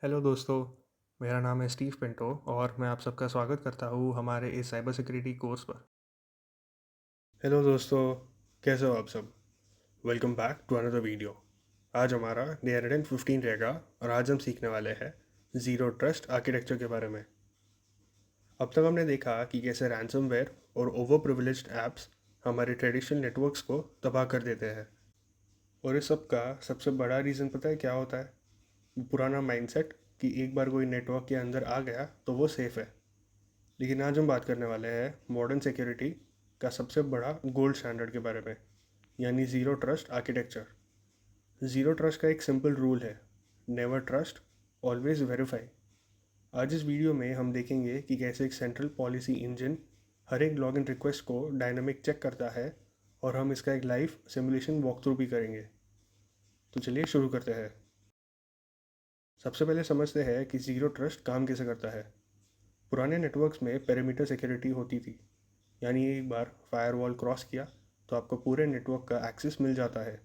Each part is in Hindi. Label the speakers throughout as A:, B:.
A: हेलो दोस्तों, मेरा नाम है स्टीव पिंटो और मैं आप सबका स्वागत करता हूँ हमारे इस साइबर सिक्योरिटी कोर्स पर। हेलो दोस्तों, कैसे हो आप सब? Welcome back to another video. आज हमारा डे 115 रहेगा और आज हम सीखने वाले हैं ज़ीरो ट्रस्ट आर्किटेक्चर के बारे में। अब तक हमने देखा कि कैसे रैंसमवेयर और ओवर प्रिविलेज्ड ऐप्स हमारे ट्रेडिशनल नेटवर्क्स को तबाह कर देते हैं। और इस सब का सबसे बड़ा रीज़न पता है क्या होता है? पुराना माइंडसेट कि एक बार कोई नेटवर्क के अंदर आ गया तो वो सेफ़ है। लेकिन आज हम बात करने वाले हैं मॉडर्न सिक्योरिटी का सबसे बड़ा गोल्ड स्टैंडर्ड के बारे में, यानी zero trust architecture. Zero trust का एक सिंपल रूल है, नेवर ट्रस्ट, ऑलवेज वेरीफाई। आज इस वीडियो में हम देखेंगे कि कैसे एक सेंट्रल पॉलिसी इंजन हर एक लॉगिन रिक्वेस्ट को डायनामिक चेक करता है और हम इसका एक लाइव सिमुलेशन वॉक थ्रू भी करेंगे। तो चलिए शुरू करते हैं। सबसे पहले समझते हैं कि ज़ीरो ट्रस्ट काम कैसे करता है। पुराने नेटवर्क्स में पेरीमीटर सिक्योरिटी होती थी, यानी एक बार फायरवॉल क्रॉस किया तो आपको पूरे नेटवर्क का एक्सेस मिल जाता है।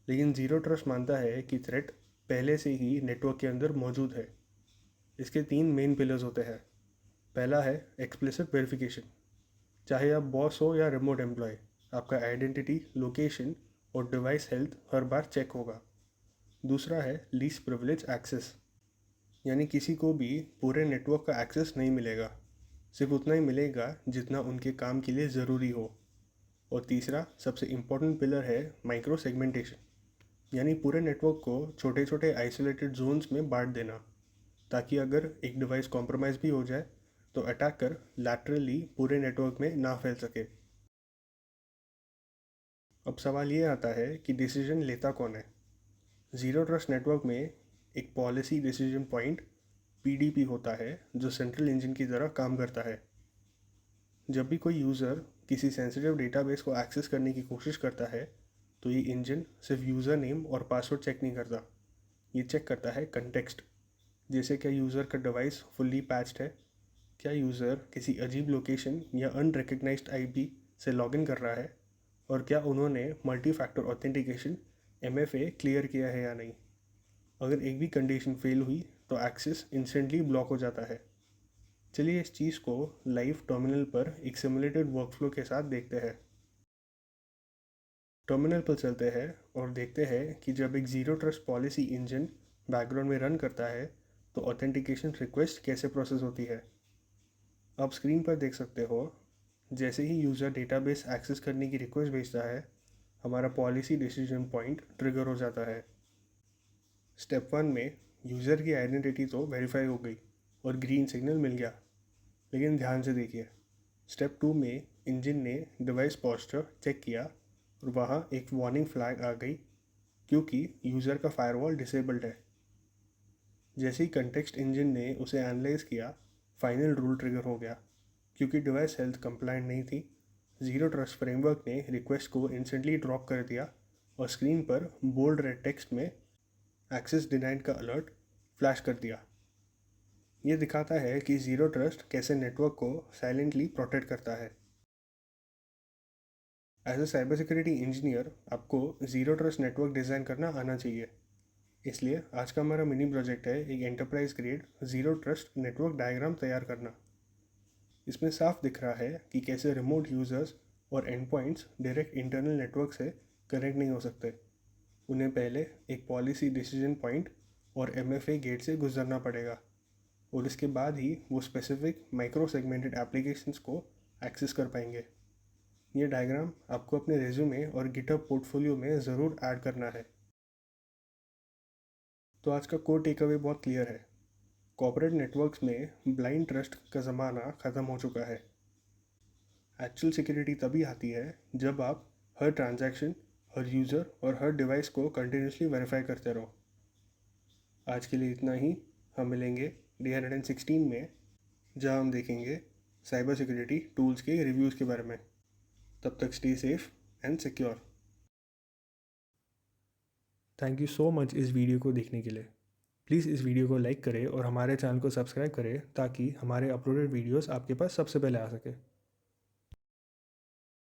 A: लेकिन ज़ीरो ट्रस्ट मानता है कि थ्रेट पहले से ही नेटवर्क के अंदर मौजूद है। इसके तीन मेन पिलर्स होते हैं। पहला है एक्सप्लिसिट वेरिफिकेशन। चाहे आप बॉस हो या रिमोट एम्प्लॉय, आपका आइडेंटिटी, लोकेशन और डिवाइस हेल्थ हर बार चेक होगा। दूसरा है लीस्ट प्रिविलेज एक्सेस, यानी किसी को भी पूरे नेटवर्क का एक्सेस नहीं मिलेगा, सिर्फ उतना ही मिलेगा जितना उनके काम के लिए ज़रूरी हो। और तीसरा सबसे इम्पोर्टेंट पिलर है माइक्रो सेगमेंटेशन, यानी पूरे नेटवर्क को छोटे छोटे आइसोलेटेड जोन्स में बांट देना, ताकि अगर एक डिवाइस कॉम्प्रोमाइज़ भी हो जाए तो अटैकर लैटरली पूरे नेटवर्क में ना फैल सके। अब सवाल ये आता है कि डिसीजन लेता कौन है। ज़ीरो ट्रस्ट नेटवर्क में एक पॉलिसी डिसीजन पॉइंट पीडीपी होता है जो सेंट्रल इंजन की तरह काम करता है। जब भी कोई यूज़र किसी सेंसिटिव डेटाबेस को एक्सेस करने की कोशिश करता है तो ये इंजन सिर्फ यूज़र नेम और पासवर्ड चेक नहीं करता, ये चेक करता है कंटेक्स्ट। जैसे क्या यूज़र का डिवाइस फुल्ली पैच्ड है, क्या यूज़र किसी अजीब लोकेशन या अनरिकग्नाइज्ड आईपी से लॉगिन कर रहा है, और क्या उन्होंने multi factor authentication MFA clear किया है या नहीं। अगर एक भी कंडीशन फेल हुई तो एक्सेस इंस्टेंटली ब्लॉक हो जाता है। चलिए इस चीज़ को लाइव टर्मिनल पर एक सिमुलेटेड वर्कफ्लो के साथ देखते हैं। टर्मिनल पर चलते हैं और देखते हैं कि जब एक zero trust policy engine background में रन करता है तो ऑथेंटिकेशन रिक्वेस्ट कैसे प्रोसेस होती है। आप स्क्रीन पर देख सकते हो, जैसे ही यूज़र डेटाबेस एक्सेस करने की रिक्वेस्ट भेजता है हमारा पॉलिसी डिसीजन पॉइंट ट्रिगर हो जाता है। स्टेप वन में यूज़र की आइडेंटिटी तो वेरीफाई हो गई और ग्रीन सिग्नल मिल गया। लेकिन ध्यान से देखिए, स्टेप टू में इंजन ने डिवाइस पोस्चर चेक किया और वहाँ एक वार्निंग फ्लैग आ गई क्योंकि यूज़र का फायरवॉल डिसेबल्ड है। जैसे ही कंटेक्स्ट इंजन ने उसे एनालाइज किया, फाइनल रूल ट्रिगर हो गया। क्योंकि डिवाइस हेल्थ कंप्लाइंट नहीं थी, ज़ीरो ट्रस्ट फ्रेमवर्क ने रिक्वेस्ट को इंस्टेंटली ड्रॉप कर दिया और स्क्रीन पर बोल्ड रेड टेक्स्ट में एक्सेस डिनाइड का अलर्ट फ्लैश कर दिया। ये दिखाता है कि ज़ीरो ट्रस्ट कैसे नेटवर्क को साइलेंटली प्रोटेक्ट करता है। As a cyber security engineer आपको ज़ीरो ट्रस्ट नेटवर्क डिज़ाइन करना आना चाहिए। इसलिए आज का हमारा मिनी प्रोजेक्ट है एक enterprise grade zero trust network diagram तैयार करना। इसमें साफ दिख रहा है कि कैसे रिमोट यूज़र्स और and points direct internal network से कनेक्ट नहीं हो सकते। उन्हें पहले एक पॉलिसी डिसीजन पॉइंट और एमएफए गेट से गुजरना पड़ेगा, और इसके बाद ही वो स्पेसिफिक माइक्रो सेगमेंटेड एप्लीकेशंस को एक्सेस कर पाएंगे। ये डायग्राम आपको अपने रेज्यूमे और गिटहब पोर्टफोलियो में ज़रूर ऐड करना है। तो आज का कोर टेक अवे बहुत क्लियर है। कॉर्पोरेट नेटवर्क्स में ब्लाइंड ट्रस्ट का ज़माना ख़त्म हो चुका है। एक्चुअल सिक्योरिटी तभी आती है जब आप हर ट्रांजैक्शन, हर यूज़र और हर डिवाइस को कंटिन्यूसली वेरीफाई करते रहो। आज के लिए इतना ही। हम मिलेंगे डे 116 में, जहाँ हम देखेंगे साइबर सिक्योरिटी टूल्स के रिव्यूज़ के बारे में। तब तक stay safe and secure. Thank you so much इस वीडियो को देखने के लिए। प्लीज़ इस वीडियो को लाइक करें और हमारे चैनल को सब्सक्राइब करें ताकि हमारे अपलोडेड वीडियोस आपके पास सबसे पहले आ सके।